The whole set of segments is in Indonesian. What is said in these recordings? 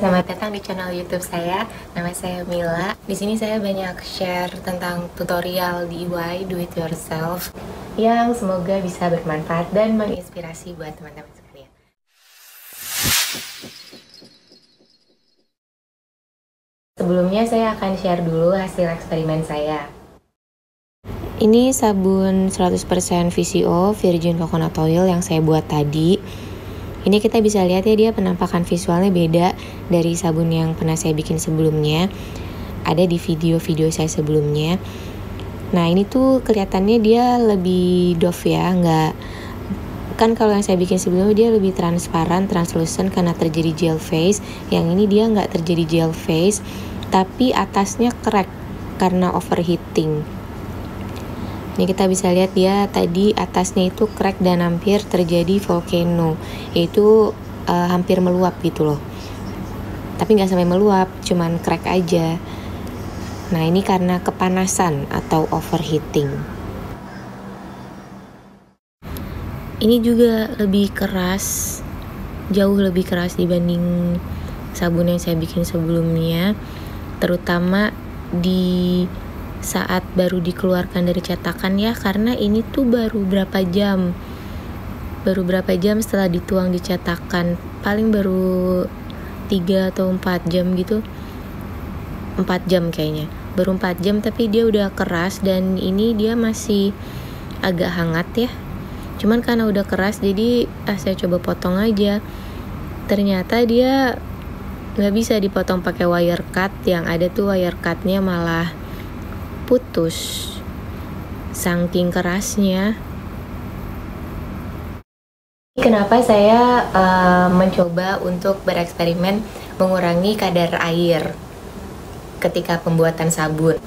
Selamat datang di channel YouTube saya. Nama saya Mila. Di sini saya banyak share tentang tutorial DIY do it yourself yang semoga bisa bermanfaat dan menginspirasi buat teman-teman sekalian. Sebelumnya saya akan share dulu hasil eksperimen saya. Ini sabun 100% VCO Virgin Coconut Oil yang saya buat tadi. Ini kita bisa lihat ya, dia penampakan visualnya beda dari sabun yang pernah saya bikin sebelumnya. Ada di video-video saya sebelumnya. Nah ini tuh kelihatannya dia lebih doff ya, nggak kan kalau yang saya bikin sebelumnya dia lebih transparan, translucent karena terjadi gel phase. Yang ini dia nggak terjadi gel phase, tapi atasnya crack karena overheating. Ini kita bisa lihat dia tadi atasnya itu crack dan hampir terjadi volcano, yaitu hampir meluap gitu loh. Tapi nggak sampai meluap, cuman crack aja. Nah ini karena kepanasan atau overheating. Ini juga lebih keras, jauh lebih keras dibanding sabun yang saya bikin sebelumnya, terutama di saat baru dikeluarkan dari cetakan ya, karena ini tuh baru berapa jam setelah dituang di cetakan, paling baru 3 atau 4 jam gitu, 4 jam kayaknya, baru 4 jam tapi dia udah keras. Dan ini dia masih agak hangat ya, cuman karena udah keras jadi saya coba potong aja. Ternyata dia nggak bisa dipotong pakai wire cut, yang ada tuh wire cutnya malah putus saking kerasnya. Kenapa saya mencoba untuk bereksperimen mengurangi kadar air ketika pembuatan sabun?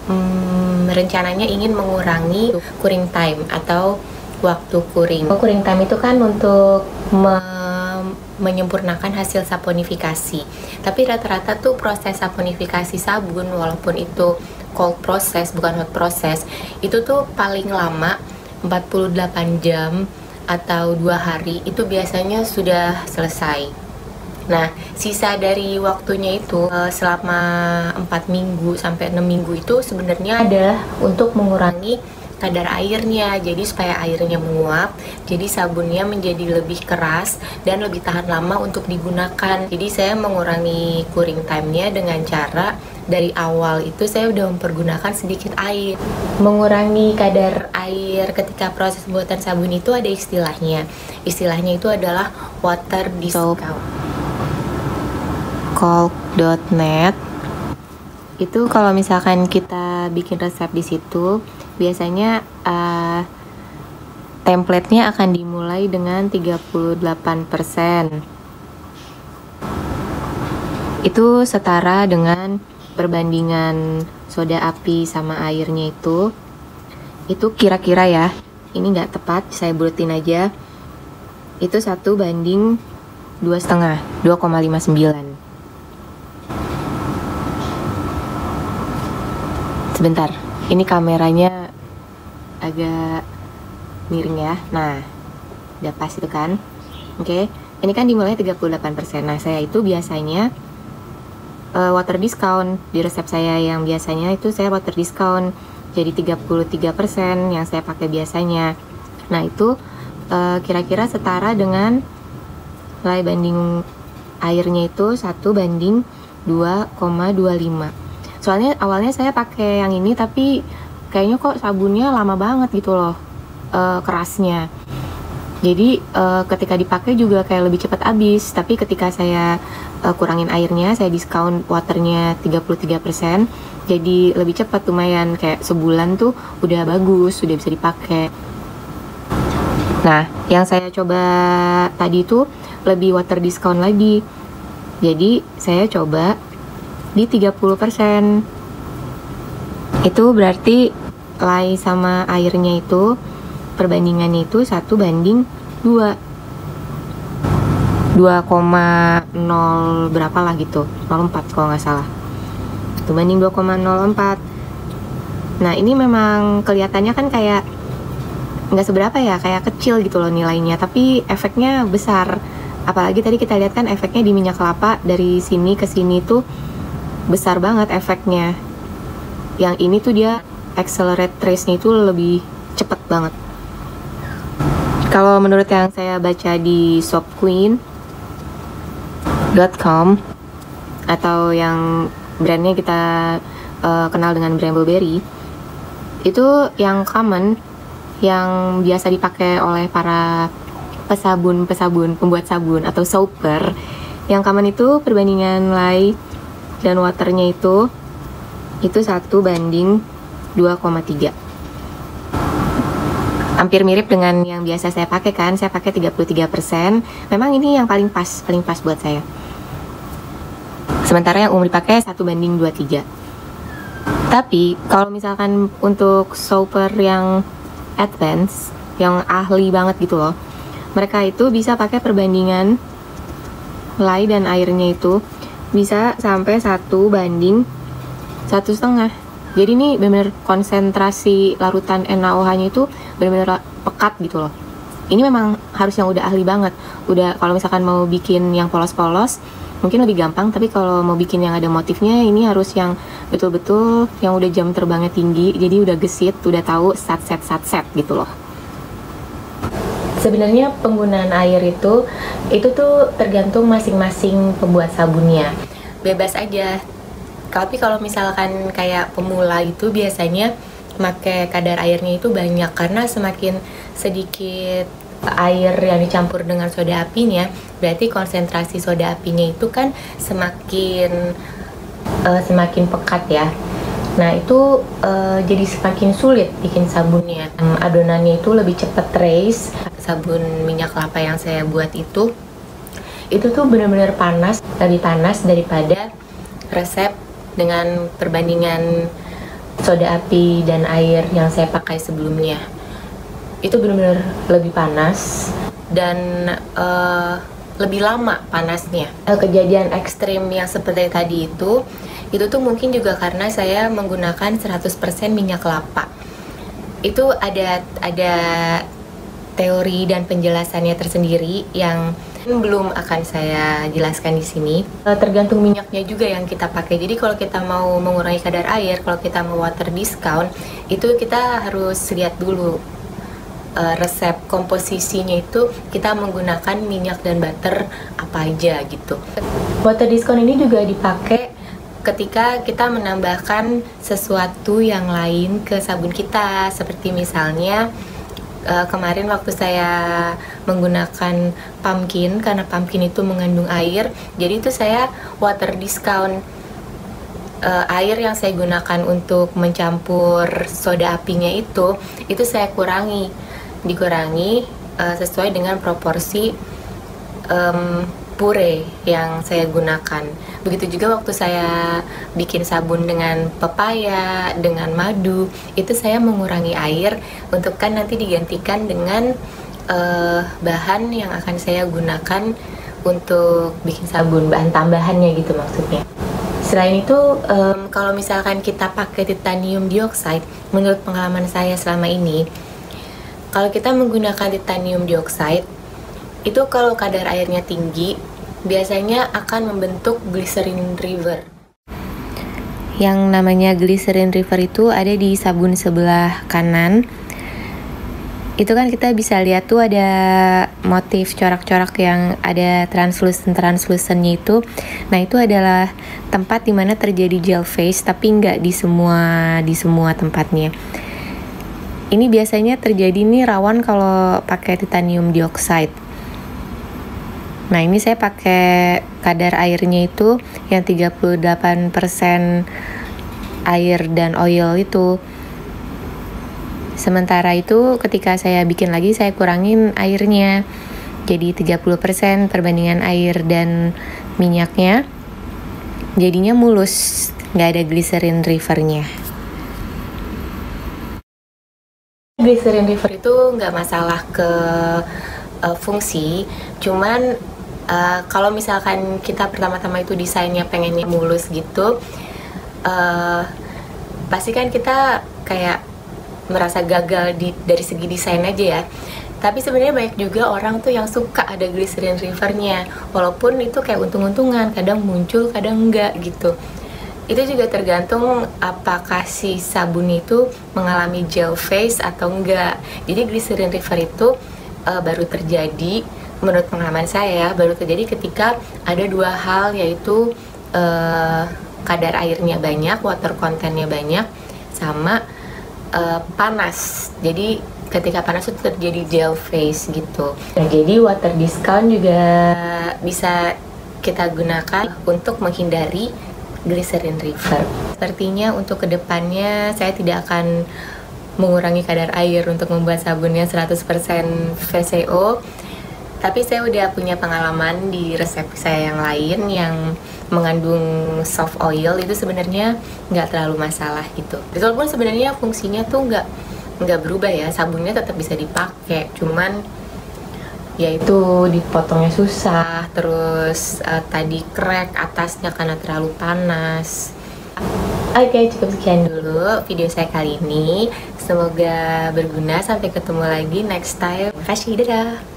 Rencananya ingin mengurangi curing time atau waktu kuring. Curing time itu kan untuk menyempurnakan hasil saponifikasi. Tapi rata-rata tuh proses saponifikasi sabun, walaupun itu cold process bukan hot process, itu tuh paling lama 48 jam atau 2 hari itu biasanya sudah selesai. Nah sisa dari waktunya itu selama 4 minggu sampai 6 minggu itu sebenarnya adalah untuk mengurangi kadar airnya, jadi supaya airnya menguap, jadi sabunnya menjadi lebih keras dan lebih tahan lama untuk digunakan. Jadi saya mengurangi curing time-nya dengan cara dari awal itu saya udah mempergunakan sedikit air. Mengurangi kadar air ketika proses pembuatan sabun itu ada istilahnya. Istilahnya itu adalah water discount. Calc.net itu kalau misalkan kita bikin resep di situ, biasanya template-nya akan dimulai dengan 38%. Itu setara dengan perbandingan soda api sama airnya itu kira-kira ya, ini nggak tepat, saya buletin aja, itu 1:2,5, 2,59. Sebentar, ini kameranya agak miring ya. Nah, udah pas itu kan. Oke, ini kan dimulai 38%. Nah, saya itu biasanya water discount. Di resep saya yang biasanya itu saya water discount jadi 33% yang saya pakai biasanya. Nah, itu kira-kira setara dengan nilai banding airnya itu 1:2,25. Soalnya awalnya saya pakai yang ini, tapi kayaknya kok sabunnya lama banget gitu loh kerasnya. Jadi ketika dipakai juga kayak lebih cepat habis. Tapi ketika saya kurangin airnya, saya diskon waternya 33%, jadi lebih cepat, lumayan kayak sebulan tuh udah bagus, sudah bisa dipakai. Nah, yang saya coba tadi itu lebih water discount lagi. Jadi saya coba di 30%. Itu berarti lay sama airnya itu perbandingannya itu 1:2, 2,0 berapa lah gitu, 0,4 kalau nggak salah. Itu banding 2,04. Nah ini memang kelihatannya kan kayak nggak seberapa ya, kayak kecil gitu loh nilainya, tapi efeknya besar. Apalagi tadi kita lihat kan efeknya di minyak kelapa dari sini ke sini tuh besar banget efeknya. Yang ini tuh dia accelerate trace-nya itu lebih cepet banget. Kalau menurut yang saya baca di shopqueen.com atau yang brandnya kita kenal dengan brand Burberry, itu yang common, yang biasa dipakai oleh para pesabun pembuat sabun atau soaper, yang common itu perbandingan lye dan waternya itu 1:2,3. Hampir mirip dengan yang biasa saya pakai kan, saya pakai 33%. Memang ini yang paling pas buat saya. Sementara yang umum dipakai 1:23. Tapi kalau misalkan untuk soaper yang advance, yang ahli banget gitu loh, mereka itu bisa pakai perbandingan lye dan airnya itu bisa sampai 1:1,5. Jadi ini benar-benar konsentrasi larutan NaOH-nya itu benar-benar pekat gitu loh. Ini memang harus yang udah ahli banget. Udah, kalau misalkan mau bikin yang polos-polos mungkin lebih gampang, tapi kalau mau bikin yang ada motifnya ini harus yang betul-betul yang udah jam terbangnya tinggi, jadi udah gesit, udah tahu sat-set gitu loh. Sebenarnya penggunaan air itu tuh tergantung masing-masing pembuat sabunnya. Bebas aja. Tapi kalau misalkan kayak pemula itu biasanya pakai kadar airnya itu banyak, karena semakin sedikit air yang dicampur dengan soda apinya, berarti konsentrasi soda apinya itu kan semakin pekat ya. Nah itu jadi semakin sulit bikin sabunnya. Adonannya itu lebih cepat trace. Sabun minyak kelapa yang saya buat itu tuh benar-benar panas, lebih panas daripada resep dengan perbandingan soda api dan air yang saya pakai sebelumnya. Itu benar-benar lebih panas dan lebih lama panasnya. Kejadian ekstrim yang seperti tadi itu tuh mungkin juga karena saya menggunakan 100% minyak kelapa. Itu ada teori dan penjelasannya tersendiri yang belum akan saya jelaskan di sini. Tergantung minyaknya juga yang kita pakai. Jadi kalau kita mau mengurangi kadar air, kalau kita mau water discount, itu kita harus lihat dulu resep komposisinya itu kita menggunakan minyak dan butter apa aja gitu. Water discount ini juga dipakai ketika kita menambahkan sesuatu yang lain ke sabun kita, seperti misalnya kemarin waktu saya menggunakan pumpkin, karena pumpkin itu mengandung air, jadi itu saya water discount. Air yang saya gunakan untuk mencampur soda apinya itu saya dikurangi sesuai dengan proporsi pure yang saya gunakan. Begitu juga waktu saya bikin sabun dengan pepaya, dengan madu, itu saya mengurangi air untuk kan nanti digantikan dengan bahan yang akan saya gunakan untuk bikin sabun, bahan tambahannya gitu maksudnya. Selain itu, kalau misalkan kita pakai titanium dioxide, menurut pengalaman saya selama ini, kalau kita menggunakan titanium dioxide, itu kalau kadar airnya tinggi, biasanya akan membentuk glycerin river. Yang namanya glycerin river itu ada di sabun sebelah kanan. Itu kan kita bisa lihat tuh ada motif corak-corak yang ada translucent-nya itu. Nah itu adalah tempat dimana terjadi gel phase, tapi nggak di semua tempatnya. Ini biasanya terjadi nih rawan kalau pakai titanium dioxide. Nah ini saya pakai kadar airnya itu yang 38% air dan oil itu. Sementara itu ketika saya bikin lagi saya kurangin airnya. Jadi 30% perbandingan air dan minyaknya. Jadinya mulus, nggak ada glycerin rivernya. Glycerin river itu nggak masalah ke fungsi, cuman kalau misalkan kita pertama-tama itu desainnya pengennya mulus gitu, pasti kan kita kayak merasa gagal dari segi desain aja ya. Tapi sebenarnya banyak juga orang tuh yang suka ada glycerin rivernya, walaupun itu kayak untung-untungan, kadang muncul kadang enggak gitu. Itu juga tergantung apakah si sabun itu mengalami gel phase atau enggak. Jadi glycerin river itu baru terjadi, menurut pengalaman saya, baru terjadi ketika ada dua hal, yaitu kadar airnya banyak, water contentnya banyak, sama panas. Jadi ketika panas itu terjadi gel phase gitu. Nah, jadi water discount juga bisa kita gunakan untuk menghindari glycerin river. Sepertinya untuk kedepannya saya tidak akan mengurangi kadar air untuk membuat sabunnya 100% VCO. Tapi saya udah punya pengalaman di resep saya yang lain yang mengandung soft oil, itu sebenarnya nggak terlalu masalah gitu. Walaupun sebenarnya fungsinya tuh nggak berubah ya, sabunnya tetap bisa dipakai, cuman yaitu dipotongnya susah, terus tadi crack atasnya karena terlalu panas. Oke, cukup sekian dulu video saya kali ini, semoga berguna. Sampai ketemu lagi next time. Terima kasih, dadah.